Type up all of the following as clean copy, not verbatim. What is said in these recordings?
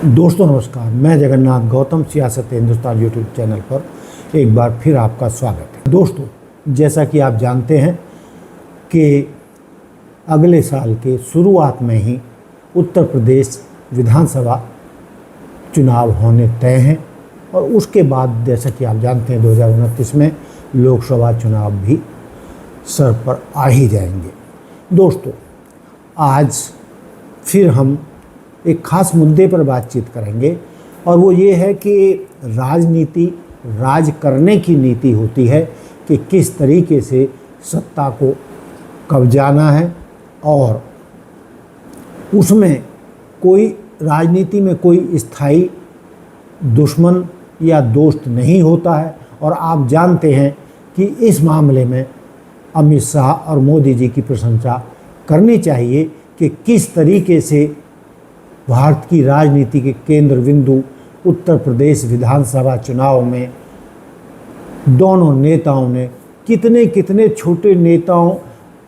दोस्तों नमस्कार, मैं जगन्नाथ गौतम सियासत हिंदुस्तान यूट्यूब चैनल पर एक बार फिर आपका स्वागत है। दोस्तों, जैसा कि आप जानते हैं कि अगले साल के शुरुआत में ही उत्तर प्रदेश विधानसभा चुनाव होने तय हैं और उसके बाद जैसा कि आप जानते हैं 2029 में लोकसभा चुनाव भी सर पर आ ही जाएंगे। दोस्तों, आज फिर हम एक खास मुद्दे पर बातचीत करेंगे और वो ये है कि राजनीति राज करने की नीति होती है कि किस तरीके से सत्ता को कब्जाना है और उसमें कोई राजनीति में कोई स्थायी दुश्मन या दोस्त नहीं होता है। और आप जानते हैं कि इस मामले में अमित शाह और मोदी जी की प्रशंसा करनी चाहिए कि किस तरीके से भारत की राजनीति के केंद्र बिंदु उत्तर प्रदेश विधानसभा चुनाव में दोनों नेताओं ने कितने छोटे नेताओं,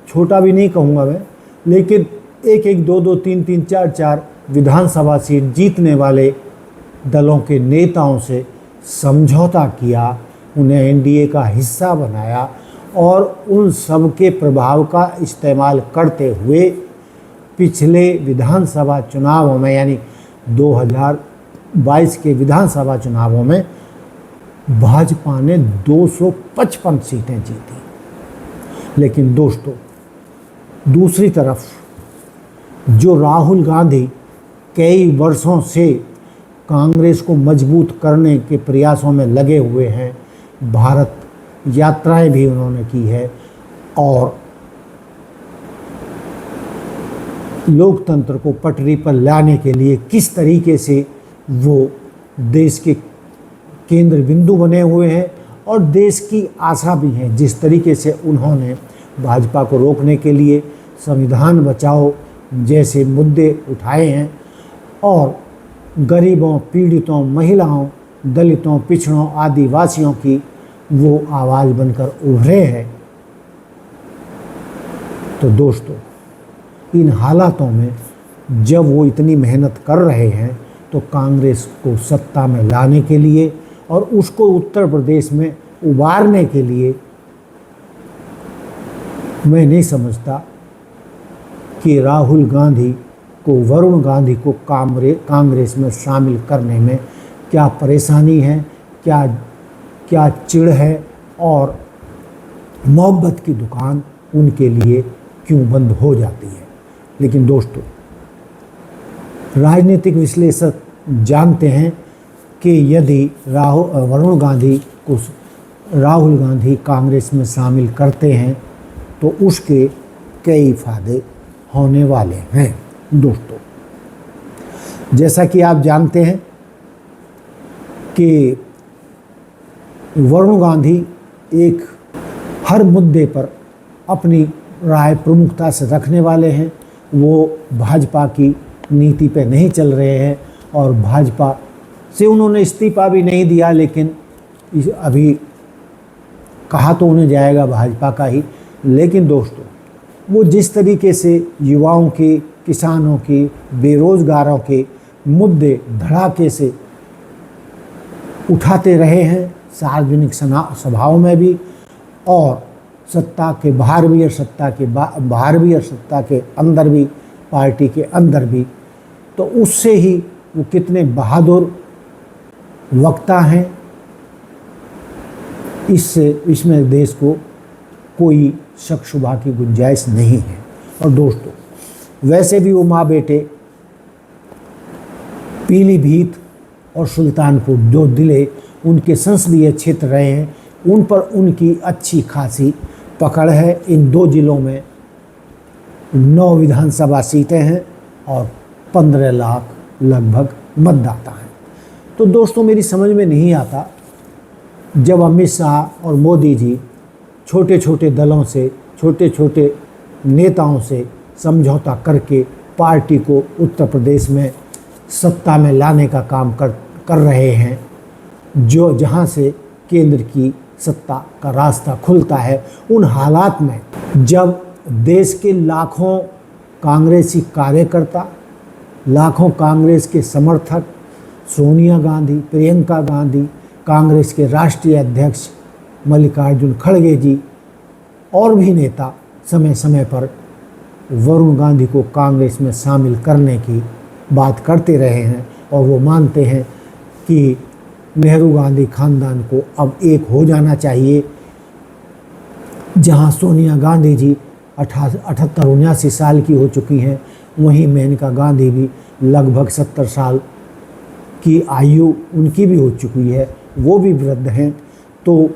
छोटा भी नहीं कहूँगा मैं, लेकिन एक दो तीन चार विधानसभा सीट जीतने वाले दलों के नेताओं से समझौता किया, उन्हें एनडीए का हिस्सा बनाया और उन सब के प्रभाव का इस्तेमाल करते हुए पिछले विधानसभा चुनावों में यानी 2022 के विधानसभा चुनावों में भाजपा ने 255 सीटें जीती। लेकिन दोस्तों, दूसरी तरफ जो राहुल गांधी कई वर्षों से कांग्रेस को मजबूत करने के प्रयासों में लगे हुए हैं, भारत यात्राएं भी उन्होंने की है और लोकतंत्र को पटरी पर लाने के लिए किस तरीके से वो देश के केंद्र बिंदु बने हुए हैं और देश की आशा भी हैं। जिस तरीके से उन्होंने भाजपा को रोकने के लिए संविधान बचाओ जैसे मुद्दे उठाए हैं और गरीबों, पीड़ितों, महिलाओं, दलितों, पिछड़ों, आदिवासियों की वो आवाज़ बनकर उभरे हैं। तो दोस्तों, इन हालातों में जब वो इतनी मेहनत कर रहे हैं तो कांग्रेस को सत्ता में लाने के लिए और उसको उत्तर प्रदेश में उबारने के लिए मैं नहीं समझता कि राहुल गांधी को, वरुण गांधी को कांग्रेस में शामिल करने में क्या परेशानी है, क्या चिढ़ है और मोहब्बत की दुकान उनके लिए क्यों बंद हो जाती है। लेकिन दोस्तों, राजनीतिक विश्लेषक जानते हैं कि यदि वरुण गांधी को राहुल गांधी कांग्रेस में शामिल करते हैं तो उसके कई फायदे होने वाले हैं। दोस्तों, जैसा कि आप जानते हैं कि वरुण गांधी एक हर मुद्दे पर अपनी राय प्रमुखता से रखने वाले हैं। वो भाजपा की नीति पे नहीं चल रहे हैं और भाजपा से उन्होंने इस्तीफा भी नहीं दिया, लेकिन अभी कहा तो उन्हें जाएगा भाजपा का ही। लेकिन दोस्तों, वो जिस तरीके से युवाओं की, किसानों की, बेरोजगारों के मुद्दे धड़ाके से उठाते रहे हैं सार्वजनिक सभाओं में भी और सत्ता के बाहर भी और सत्ता के बाहर भी और सत्ता के अंदर भी, पार्टी के अंदर भी, तो उससे ही वो कितने बहादुर वक्ता हैं, इसमें देश को कोई शक शुबा की गुंजाइश नहीं है। और दोस्तों, वैसे भी वो माँ बेटे पीलीभीत और सुल्तानपुर जो जिले उनके संसदीय क्षेत्र रहे हैं, उन पर उनकी अच्छी खासी पकड़ है। इन दो जिलों में 9 विधानसभा सीटें हैं और 15 लाख लगभग मतदाता हैं। तो दोस्तों, मेरी समझ में नहीं आता जब अमित शाह और मोदी जी छोटे छोटे दलों से, छोटे छोटे नेताओं से समझौता करके पार्टी को उत्तर प्रदेश में सत्ता में लाने का काम कर रहे हैं, जो जहां से केंद्र की सत्ता का रास्ता खुलता है। उन हालात में जब देश के लाखों कांग्रेसी कार्यकर्ता, लाखों कांग्रेस के समर्थक सोनिया गांधी, प्रियंका गांधी, कांग्रेस के राष्ट्रीय अध्यक्ष मल्लिकार्जुन खड़गे जी और भी नेता समय समय पर वरुण गांधी को कांग्रेस में शामिल करने की बात करते रहे हैं और वो मानते हैं कि नेहरू गांधी खानदान को अब एक हो जाना चाहिए। जहां सोनिया गांधी जी 78-79 साल की हो चुकी हैं, वहीं मेनका गांधी भी लगभग 70 साल की आयु उनकी भी हो चुकी है, वो भी वृद्ध हैं। तो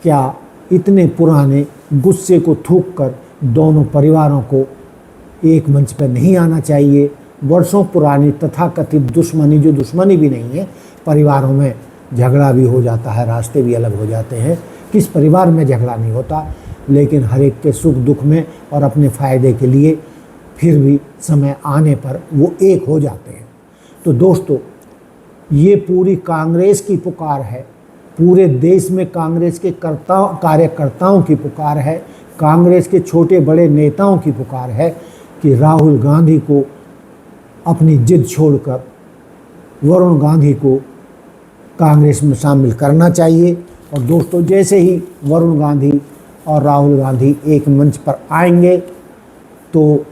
क्या इतने पुराने गुस्से को थूक कर दोनों परिवारों को एक मंच पर नहीं आना चाहिए? वर्षों पुरानी तथाकथित दुश्मनी, जो दुश्मनी भी नहीं है, परिवारों में झगड़ा भी हो जाता है, रास्ते भी अलग हो जाते हैं। किस परिवार में झगड़ा नहीं होता, लेकिन हर एक के सुख दुख में और अपने फ़ायदे के लिए फिर भी समय आने पर वो एक हो जाते हैं। तो दोस्तों, ये पूरी कांग्रेस की पुकार है, पूरे देश में कांग्रेस के कार्यकर्ताओं की पुकार है, कांग्रेस के छोटे बड़े नेताओं की पुकार है कि राहुल गांधी को अपनी जिद छोड़कर वरुण गांधी को कांग्रेस में शामिल करना चाहिए। और दोस्तों, जैसे ही वरुण गांधी और राहुल गांधी एक मंच पर आएंगे तो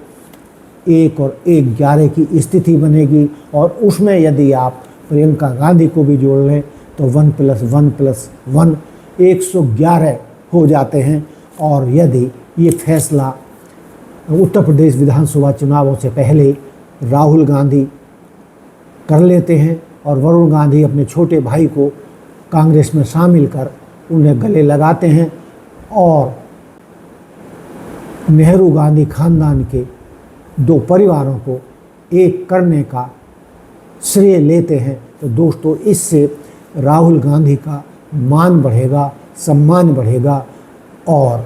1 और 1 11 की स्थिति बनेगी। और उसमें यदि आप प्रियंका गांधी को भी जोड़ लें तो 1+1+1 111 हो जाते हैं। और यदि ये फैसला उत्तर प्रदेश विधानसभा चुनावों से पहले राहुल गांधी कर लेते हैं और वरुण गांधी अपने छोटे भाई को कांग्रेस में शामिल कर उन्हें गले लगाते हैं और नेहरू गांधी खानदान के 2 परिवारों को एक करने का श्रेय लेते हैं, तो दोस्तों इससे राहुल गांधी का मान बढ़ेगा, सम्मान बढ़ेगा और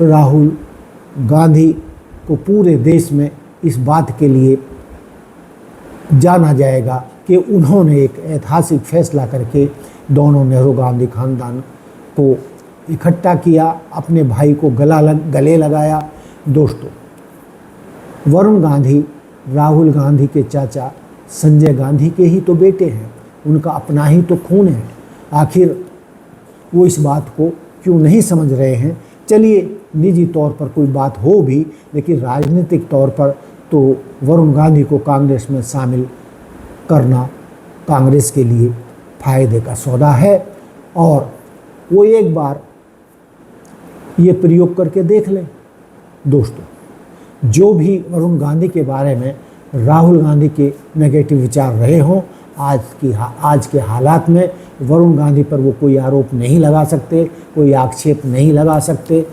राहुल गांधी को पूरे देश में इस बात के लिए जाना जाएगा कि उन्होंने एक ऐतिहासिक फैसला करके दोनों नेहरू गांधी खानदान को इकट्ठा किया, अपने भाई को गले लगाया। दोस्तों, वरुण गांधी राहुल गांधी के चाचा संजय गांधी के ही तो बेटे हैं, उनका अपना ही तो खून है। आखिर वो इस बात को क्यों नहीं समझ रहे हैं? चलिए, निजी तौर पर कोई बात हो भी, लेकिन राजनीतिक तौर पर तो वरुण गांधी को कांग्रेस में शामिल करना कांग्रेस के लिए फायदे का सौदा है और वो एक बार ये प्रयोग करके देख लें। दोस्तों, जो भी वरुण गांधी के बारे में राहुल गांधी के नेगेटिव विचार रहे हों, आज के हालात में वरुण गांधी पर वो कोई आरोप नहीं लगा सकते, कोई आक्षेप नहीं लगा सकते।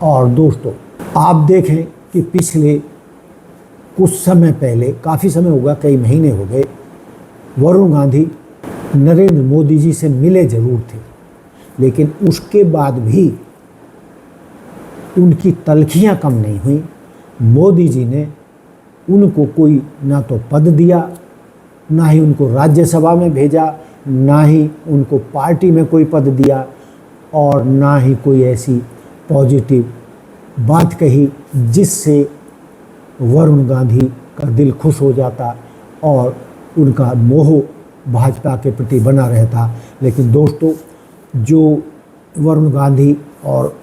और दोस्तों, आप देखें कि पिछले कुछ समय पहले, काफ़ी समय होगा, कई महीने हो गए, वरुण गांधी नरेंद्र मोदी जी से मिले जरूर थे, लेकिन उसके बाद भी उनकी तलखियां कम नहीं हुई। मोदी जी ने उनको कोई ना तो पद दिया, ना ही उनको राज्यसभा में भेजा, ना ही उनको पार्टी में कोई पद दिया और ना ही कोई ऐसी पॉजिटिव बात कही जिससे वरुण गांधी का दिल खुश हो जाता और उनका मोह भाजपा के प्रति बना रहता। लेकिन दोस्तों, जो वरुण गांधी और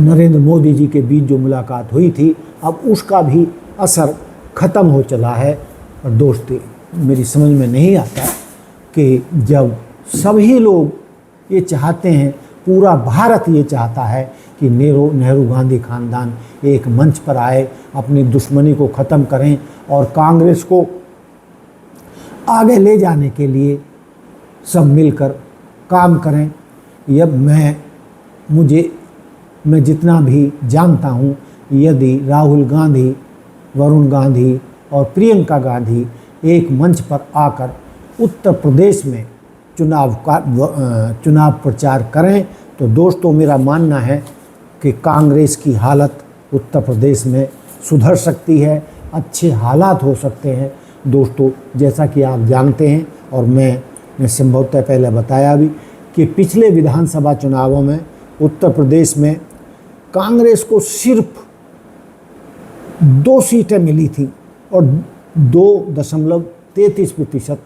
नरेंद्र मोदी जी के बीच जो मुलाकात हुई थी, अब उसका भी असर ख़त्म हो चला है। और दोस्तों, मेरी समझ में नहीं आता कि जब सभी लोग ये चाहते हैं, पूरा भारत ये चाहता है कि नेहरू गांधी खानदान एक मंच पर आए, अपनी दुश्मनी को ख़त्म करें और कांग्रेस को आगे ले जाने के लिए सब मिलकर काम करें। यह मैं जितना भी जानता हूँ, यदि राहुल गांधी, वरुण गांधी और प्रियंका गांधी एक मंच पर आकर उत्तर प्रदेश में चुनाव प्रचार करें तो दोस्तों, मेरा मानना है कि कांग्रेस की हालत उत्तर प्रदेश में सुधर सकती है, अच्छे हालात हो सकते हैं। दोस्तों, जैसा कि आप जानते हैं और मैंने संभवतः पहले बताया भी कि पिछले विधानसभा चुनावों में उत्तर प्रदेश में कांग्रेस को सिर्फ 2 सीटें मिली थी और 2.33%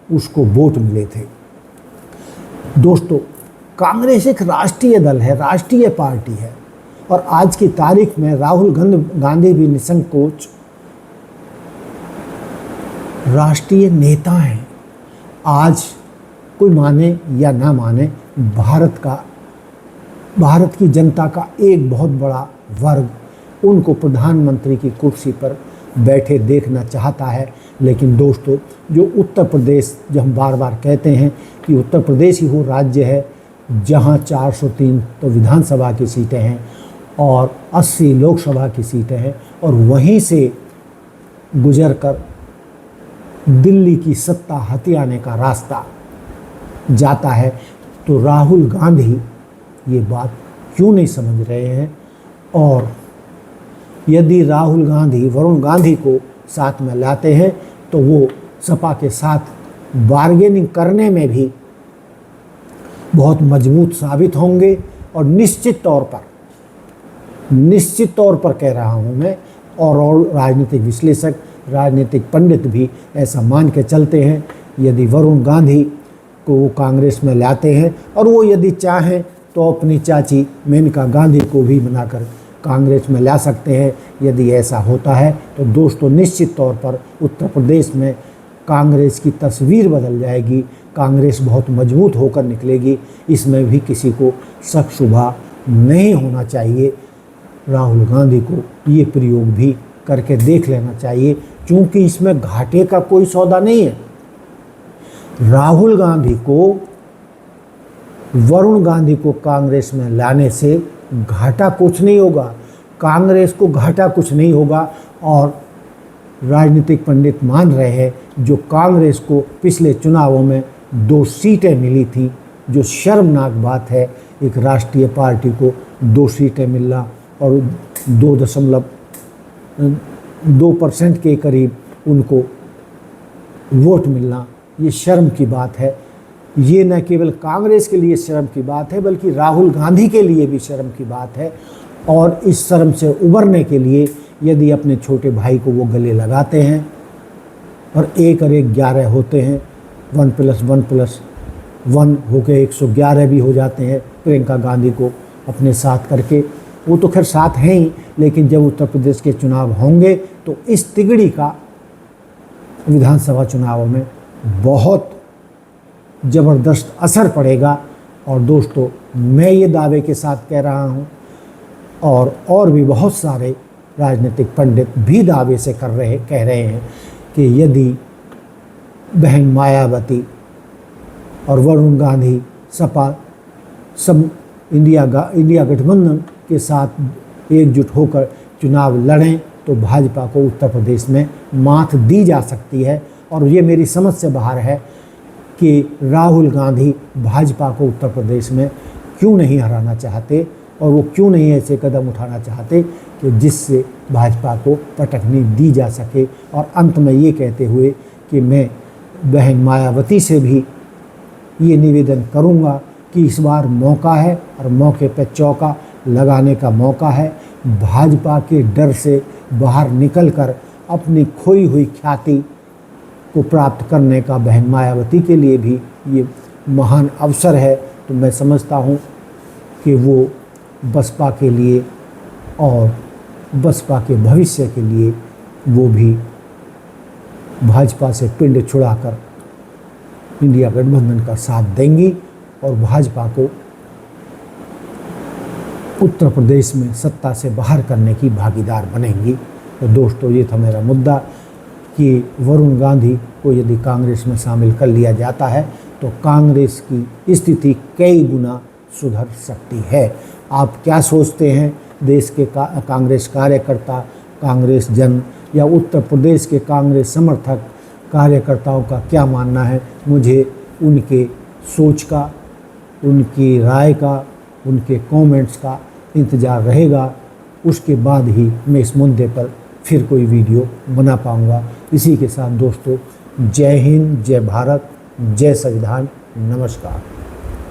उसको वोट मिले थे। दोस्तों, कांग्रेस एक राष्ट्रीय दल है, राष्ट्रीय पार्टी है, और आज की तारीख में राहुल गांधी भी निसंकोच राष्ट्रीय नेता हैं। आज कोई माने या ना माने, भारत की जनता का एक बहुत बड़ा वर्ग उनको प्रधानमंत्री की कुर्सी पर बैठे देखना चाहता है। लेकिन दोस्तों, जो उत्तर प्रदेश, जो हम बार बार कहते हैं कि उत्तर प्रदेश ही वो राज्य है जहां 403 तो विधानसभा की सीटें हैं और 80 लोकसभा की सीटें हैं, और वहीं से गुजरकर दिल्ली की सत्ता हथियाने का रास्ता जाता है। तो राहुल गांधी ये बात क्यों नहीं समझ रहे हैं? और यदि राहुल गांधी वरुण गांधी को साथ में लाते हैं तो वो सपा के साथ बार्गेनिंग करने में भी बहुत मजबूत साबित होंगे। और निश्चित तौर पर कह रहा हूँ मैं, और राजनीतिक विश्लेषक, राजनीतिक पंडित भी ऐसा मान के चलते हैं, यदि वरुण गांधी को वो कांग्रेस में लाते हैं और वो यदि चाहें तो अपनी चाची मेनका गांधी को भी बनाकर कांग्रेस में ला सकते हैं। यदि ऐसा होता है तो दोस्तों, निश्चित तौर पर उत्तर प्रदेश में कांग्रेस की तस्वीर बदल जाएगी, कांग्रेस बहुत मजबूत होकर निकलेगी। इसमें भी किसी को शक शुबा नहीं होना चाहिए। राहुल गांधी को ये प्रयोग भी करके देख लेना चाहिए, क्योंकि इसमें घाटे का कोई सौदा नहीं है। राहुल गांधी को, वरुण गांधी को कांग्रेस में लाने से घाटा कुछ नहीं होगा, कांग्रेस को घाटा कुछ नहीं होगा। और राजनीतिक पंडित मान रहे हैं, जो कांग्रेस को पिछले चुनावों में 2 सीटें मिली थी, जो शर्मनाक बात है, एक राष्ट्रीय पार्टी को 2 सीटें मिलना और 2.2% के करीब उनको वोट मिलना, ये शर्म की बात है। ये न केवल कांग्रेस के लिए शर्म की बात है, बल्कि राहुल गांधी के लिए भी शर्म की बात है। और इस शर्म से उबरने के लिए यदि अपने छोटे भाई को वो गले लगाते हैं और 1 और 1 11 होते हैं, 1+1+1 होकर 111 भी हो जाते हैं प्रियंका गांधी को अपने साथ करके। वो तो खैर साथ हैं ही, लेकिन जब उत्तर प्रदेश के चुनाव होंगे तो इस तिगड़ी का विधानसभा चुनावों में बहुत ज़बरदस्त असर पड़ेगा। और दोस्तों, मैं ये दावे के साथ कह रहा हूँ, और भी बहुत सारे राजनीतिक पंडित भी दावे से कह रहे हैं कि यदि बहन मायावती और वरुण गांधी सपा सब इंडिया गठबंधन के साथ एकजुट होकर चुनाव लड़ें तो भाजपा को उत्तर प्रदेश में मात दी जा सकती है। और ये मेरी समझ से बाहर है कि राहुल गांधी भाजपा को उत्तर प्रदेश में क्यों नहीं हराना चाहते, और वो क्यों नहीं ऐसे कदम उठाना चाहते कि जिससे भाजपा को पटकनी दी जा सके। और अंत में ये कहते हुए कि मैं बहन मायावती से भी ये निवेदन करूँगा कि इस बार मौका है और मौके पर चौका लगाने का मौका है। भाजपा के डर से बाहर निकलकर अपनी खोई हुई ख्याति को प्राप्त करने का बहन मायावती के लिए भी ये महान अवसर है। तो मैं समझता हूँ कि वो बसपा के लिए और बसपा के भविष्य के लिए वो भी भाजपा से पिंड छुड़ाकर इंडिया गठबंधन का साथ देंगी और भाजपा को उत्तर प्रदेश में सत्ता से बाहर करने की भागीदार बनेंगी। तो दोस्तों, ये था मेरा मुद्दा कि वरुण गांधी को यदि कांग्रेस में शामिल कर लिया जाता है तो कांग्रेस की स्थिति कई गुना सुधर सकती है। आप क्या सोचते हैं? देश के कांग्रेस कार्यकर्ता, कांग्रेस जन या उत्तर प्रदेश के कांग्रेस समर्थक कार्यकर्ताओं का क्या मानना है? मुझे उनके सोच का, उनकी राय का, उनके कमेंट्स का इंतज़ार रहेगा। उसके बाद ही मैं इस मुद्दे पर फिर कोई वीडियो बना पाऊँगा। इसी के साथ दोस्तों, जय हिंद, जय भारत, जय संविधान, नमस्कार।